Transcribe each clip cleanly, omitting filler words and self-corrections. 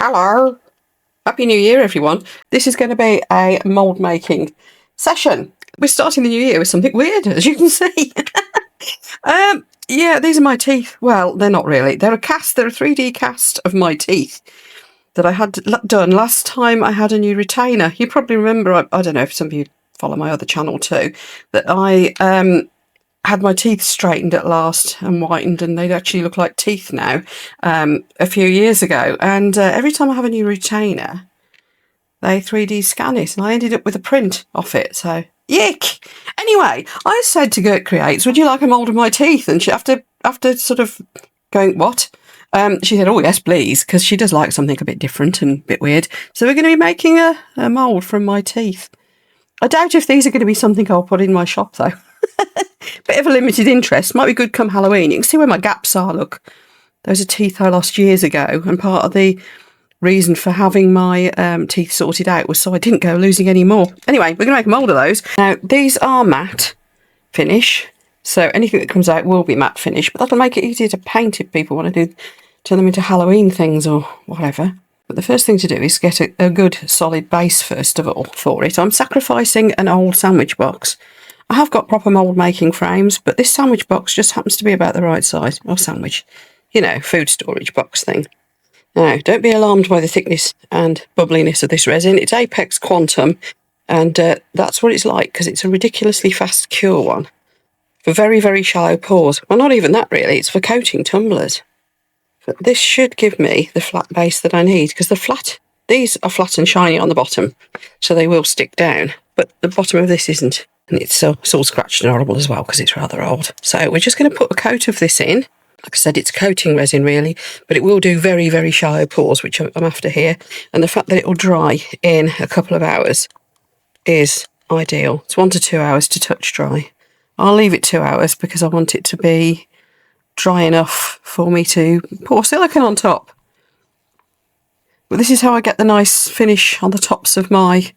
Hello. Happy New Year, everyone. This is going to be a mould making session. We're starting the new year with something weird, as you can see. Yeah, these are my teeth. Well, they're not really. They're a 3D cast of my teeth that I had done last time I had a new retainer. You probably remember, I don't know if some of you follow my other channel too, that I had my teeth straightened at last and whitened, and they'd actually look like teeth now a few years ago. And every time I have a new retainer, they 3D scan it, and I ended up with a print off it. So, yick! Anyway, I said to Gert Creates, would you like a mould of my teeth? And she, after sort of going, what? She said, oh, yes, please, because she does like something a bit different and a bit weird. So we're going to be making a mould from my teeth. I doubt if these are going to be something I'll put in my shop, though. Bit of a limited interest. Might be good come Halloween. You can see where my gaps are, look. Those are teeth I lost years ago, and part of the reason for having my teeth sorted out was so I didn't go losing any more. Anyway, we're going to make a mould of those. Now, these are matte finish, so anything that comes out will be matte finish, but that'll make it easier to paint if people want to turn them into Halloween things or whatever. But the first thing to do is get a good solid base first of all for it. I'm sacrificing an old sandwich box. I have got proper mould making frames, but this sandwich box just happens to be about the right size. Or sandwich, you know, food storage box thing. Now, don't be alarmed by the thickness and bubbliness of this resin. It's Apex Quantum, and that's what it's like, because it's a ridiculously fast cure one for very, very shallow pores. Well, not even that really, it's for coating tumblers. But this should give me the flat base that I need, because these are flat and shiny on the bottom, so they will stick down, but the bottom of this isn't. And it's all scratched and horrible as well, because it's rather old. So we're just going to put a coat of this in. Like I said, it's coating resin really, but it will do very, very shallow pores, which I'm after here. And the fact that it will dry in a couple of hours is ideal. It's 1 to 2 hours to touch dry. I'll leave it 2 hours because I want it to be dry enough for me to pour silicone on top. But this is how I get the nice finish on the tops of my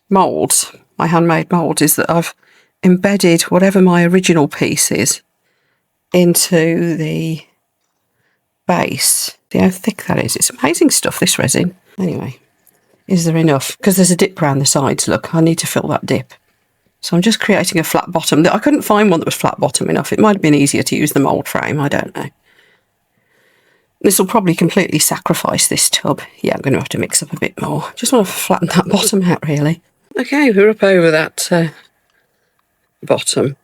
moulds. My handmade mould is that I've embedded whatever my original piece is into the base. See how thick that is? It's amazing stuff, this resin. Anyway, is there enough? Because there's a dip around the sides, look. I need to fill that dip. So I'm just creating a flat bottom. I couldn't find one that was flat bottom enough. It might have been easier to use the mould frame, I don't know. This will probably completely sacrifice this tub. Yeah, I'm going to have to mix up a bit more. Just want to flatten that bottom out, really. Okay, we're up over that bottom.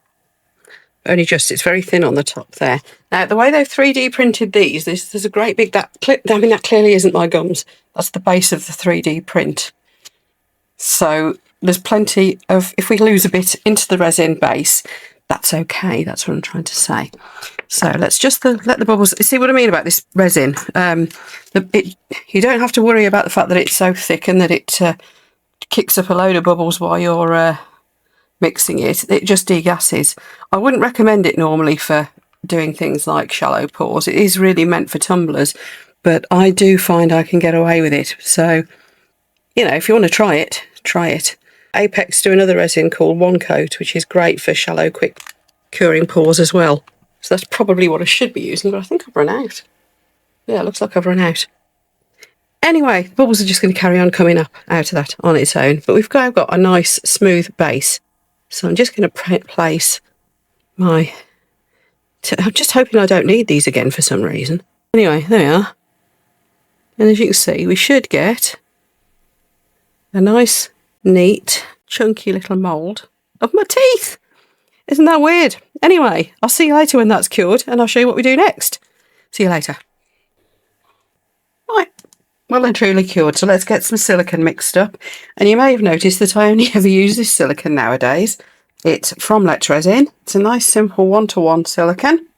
Only just, it's very thin on the top there. Now, the way they've 3D printed these, there's a great big, that clearly isn't my gums. That's the base of the 3D print. So there's plenty of, if we lose a bit into the resin base, that's okay. That's what I'm trying to say. So let's just let the bubbles, see what I mean about this resin. You don't have to worry about the fact that it's so thick and that it kicks up a load of bubbles while you're mixing it. It just degasses. I wouldn't recommend it normally for doing things like shallow pores. It is really meant for tumblers, but I do find I can get away with it. So, you know, if you want to try it, try it. Apex do another resin called One Coat, which is great for shallow, quick curing pores as well. So that's probably what I should be using, but I think I've run out. Yeah, it looks like I've run out. Anyway, the bubbles are just going to carry on coming up out of that on its own. But we've got a nice smooth base. So I'm just going to place my... I'm just hoping I don't need these again for some reason. Anyway, there we are. And as you can see, we should get a nice, neat, chunky little mould of my teeth. Isn't that weird? Anyway, I'll see you later when that's cured, and I'll show you what we do next. See you later. Right. Well, they're truly cured, so let's get some silicone mixed up. And you may have noticed that I only ever use this silicone nowadays. It's from Let's Resin. It's a nice simple 1-to-1 silicone.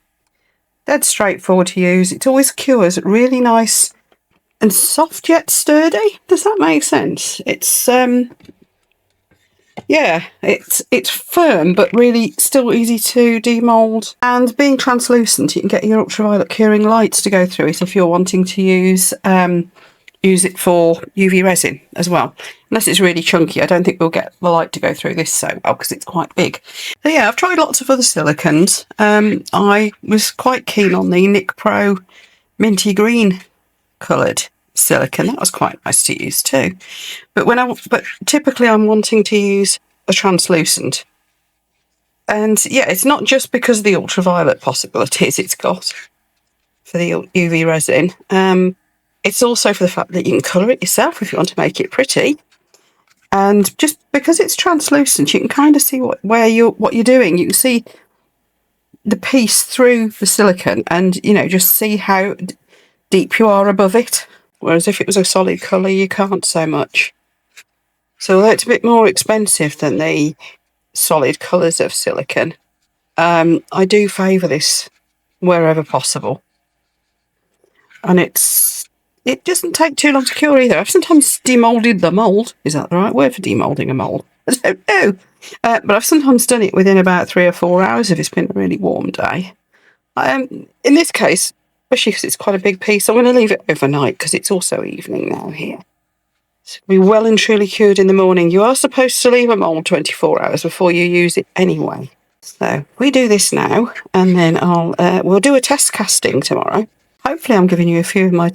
Dead straightforward to use. It always cures really nice and soft yet sturdy. Does that make sense? It's yeah, it's firm but really still easy to demold. And being translucent, you can get your ultraviolet curing lights to go through it if you're wanting to use it for UV resin as well. Unless it's really chunky, I don't think we'll get the light to go through this so well because it's quite big. So yeah, I've tried lots of other silicones. I was quite keen on the Nick Pro minty green coloured silicone. That was quite nice to use too. But typically I'm wanting to use a translucent. And yeah, it's not just because of the ultraviolet possibilities it's got for the UV resin. It's also for the fact that you can colour it yourself if you want to make it pretty. And just because it's translucent, you can kind of see what you're doing. You can see the piece through the silicone, and just see how deep you are above it. Whereas if it was a solid colour, you can't so much. So although it's a bit more expensive than the solid colours of silicone, I do favour this wherever possible. And it doesn't take too long to cure either. I've sometimes demolded the mould. Is that the right word for demolding a mould? I don't know. But I've sometimes done it within about 3 or 4 hours if it's been a really warm day. In this case, especially because it's quite a big piece, I'm going to leave it overnight because it's also evening now here. So it'll be well and truly cured in the morning. You are supposed to leave a mould 24 hours before you use it anyway. So we do this now, and then we'll do a test casting tomorrow. Hopefully I'm giving you a few of my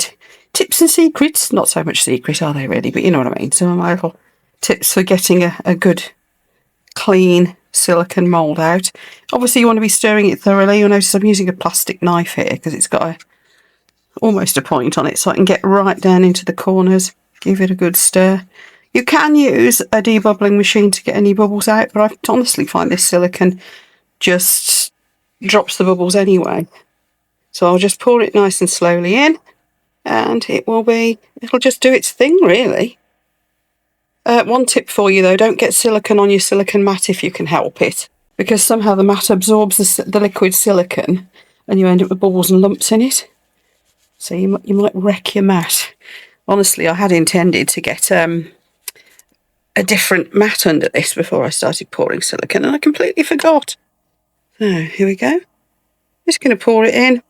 tips and secrets. Not so much secret, are they really? But you know what I mean. Some of my little tips for getting a good, clean silicone mould out. Obviously you want to be stirring it thoroughly. You'll notice I'm using a plastic knife here because it's got almost a point on it, so I can get right down into the corners. Give it a good stir. You can use a debubbling machine to get any bubbles out, but I honestly find this silicone just drops the bubbles anyway. So I'll just pour it nice and slowly in, and it'll just do its thing, really. One tip for you though, don't get silicone on your silicone mat if you can help it, because somehow the mat absorbs the liquid silicone and you end up with bubbles and lumps in it. So you might wreck your mat. Honestly, I had intended to get a different mat under this before I started pouring silicone, and I completely forgot. So here we go. Just going to pour it in.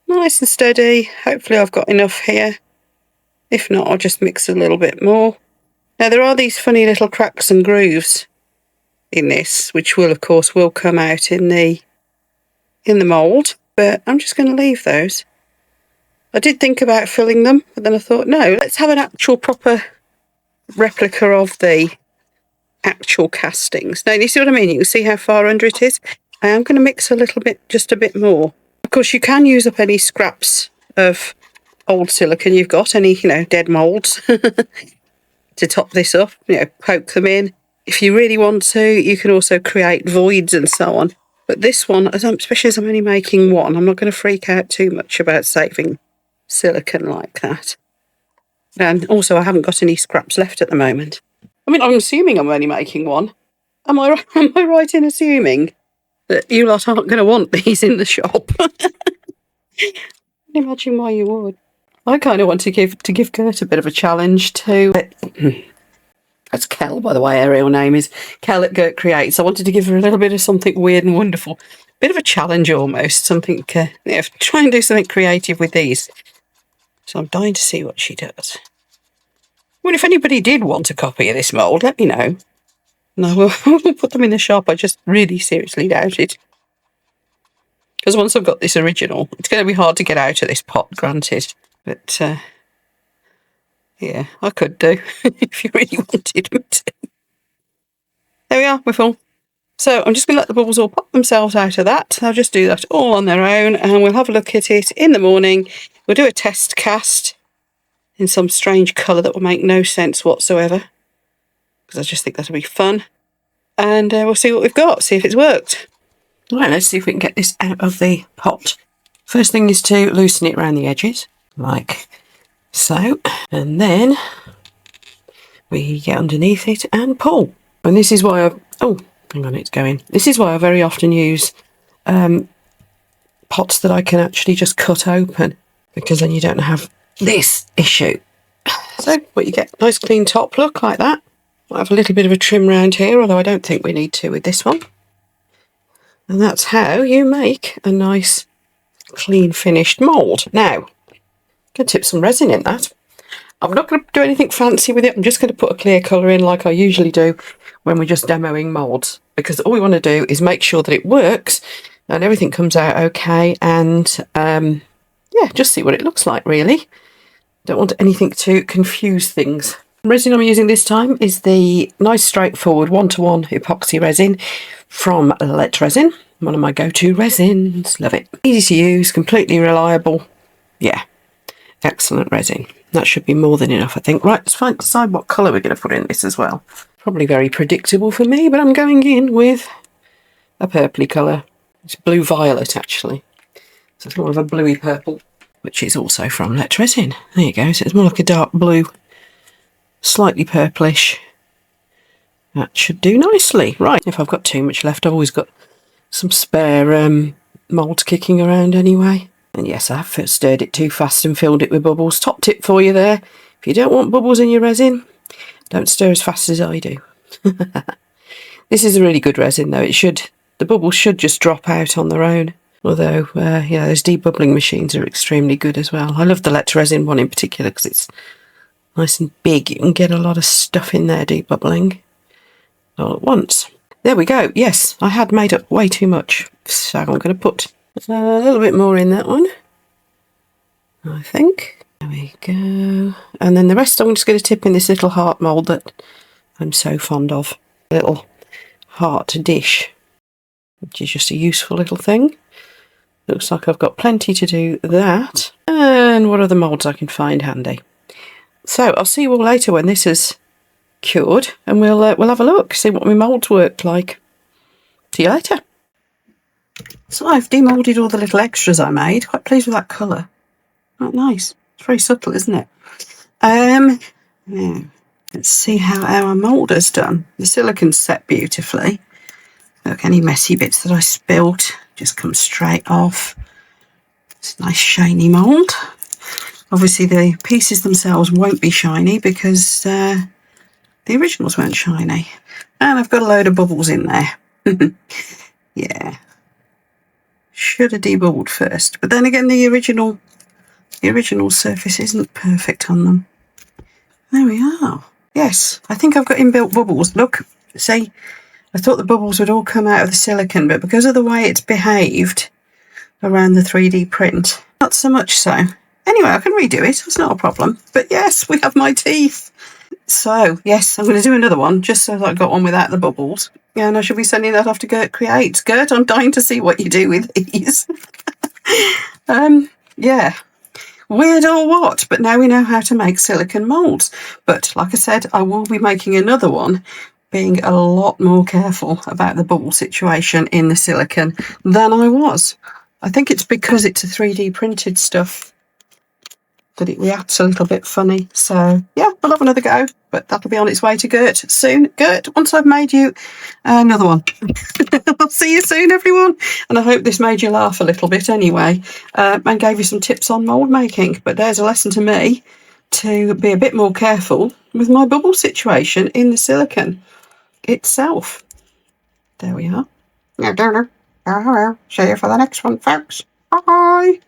Nice and steady. Hopefully I've got enough here. If not, I'll just mix a little bit more. Now there are these funny little cracks and grooves in this, which will come out in the mould, but I'm just going to leave those. I did think about filling them, but then I thought, no, let's have an actual proper replica of the actual castings. Now, you see what I mean? You can see how far under it is. I am going to mix a little bit, just a bit more. Of course, you can use up any scraps of old silicone you've got, any, dead moulds to top this up, poke them in. If you really want to, you can also create voids and so on. But this one, especially as I'm only making one, I'm not going to freak out too much about saving silicone like that. And also, I haven't got any scraps left at the moment. I mean, I'm assuming I'm only making one. Am I right in assuming that you lot aren't going to want these in the shop? I can imagine why you would. I kind of want to give Kurt a bit of a challenge too. That's Kel, by the way, her real name is Kel at Gert Creates. I wanted to give her a little bit of something weird and wonderful. Bit of a challenge almost. Something, try and do something creative with these. So I'm dying to see what she does. Well, if anybody did want a copy of this mould, let me know. No, we'll put them in the shop. I just really seriously doubt it. Because once I've got this original, it's going to be hard to get out of this pot, granted. But, yeah, I could do, if you really wanted me to. There we are, we're full. So I'm just going to let the bubbles all pop themselves out of that. They'll just do that all on their own, and we'll have a look at it in the morning. We'll do a test cast in some strange colour that will make no sense whatsoever, because I just think that'll be fun. And we'll see what we've got, see if it's worked. Right, let's see if we can get this out of the pot. First thing is to loosen it around the edges, like so. And then we get underneath it and pull. And this is why This is why I very often use pots that I can actually just cut open, because then you don't have this issue. So what you get, nice clean top look like that. I'll have a little bit of a trim round here, although I don't think we need to with this one. And that's how you make a nice clean finished mould. Now, I'm going to tip some resin in that. I'm not going to do anything fancy with it. I'm just going to put a clear colour in like I usually do when we're just demoing moulds, because all we want to do is make sure that it works and everything comes out okay, and yeah, just see what it looks like really. Don't want anything to confuse things. The resin I'm using this time is the nice straightforward 1:1 epoxy resin from Let Resin. One of my go-to resins. Love it. Easy to use, completely reliable. Yeah, excellent resin. That should be more than enough, I think. Right, let's decide what colour we're going to put in this as well. Probably very predictable for me, but I'm going in with a purpley colour. It's blue-violet, actually. So it's more of a bluey purple, which is also from Let Resin. There you go. So it's more like a dark blue, slightly purplish. That should do nicely. Right, if I've got too much left, I've always got some spare mould kicking around anyway. And yes, I have stirred it too fast and filled it with bubbles. Top tip for you there. If you don't want bubbles in your resin, don't stir as fast as I do. This is a really good resin though. The bubbles should just drop out on their own. Although, yeah, those debubbling machines are extremely good as well. I love the Let Resin one in particular because it's nice and big. You can get a lot of stuff in there debubbling all at once. There we go. Yes, I had made up way too much. So I'm going to put a little bit more in that one, I think. There we go. And then the rest I'm just going to tip in this little heart mould that I'm so fond of. A little heart dish, which is just a useful little thing. Looks like I've got plenty to do that. And what other moulds I can find handy. So I'll see you all later when this is cured, and we'll have a look, see what my moulds worked like. See you later. So I've demoulded all the little extras I made. Quite pleased with that colour. Quite nice. It's very subtle, isn't it? Yeah. Let's see how our moulder's done. The silicone's set beautifully. Look, any messy bits that I spilt just come straight off. It's a nice shiny mould. Obviously the pieces themselves won't be shiny because the originals weren't shiny. And I've got a load of bubbles in there. Yeah. Should have debubbled first. But then again, the original surface isn't perfect on them. There we are. Yes, I think I've got inbuilt bubbles. Look, see, I thought the bubbles would all come out of the silicone, but because of the way it's behaved around the 3D print, not so much so. Anyway, I can redo it. It's not a problem. But yes, we have my teeth. So, yes, I'm going to do another one, just so that I've got one without the bubbles. Yeah, and I should be sending that off to Gert Create. Gert, I'm dying to see what you do with these. Yeah. Weird or what? But now we know how to make silicone moulds. But like I said, I will be making another one, being a lot more careful about the bubble situation in the silicone than I was. I think it's because it's a 3D printed stuff that it reacts a little bit funny. So yeah, we'll have another go, but that'll be on its way to Gert soon. Gert, once I've made you another one. I'll see you soon, everyone. And I hope this made you laugh a little bit anyway, and gave you some tips on mould making. But there's a lesson to me to be a bit more careful with my bubble situation in the silicone itself. There we are. See you for the next one, folks. Bye.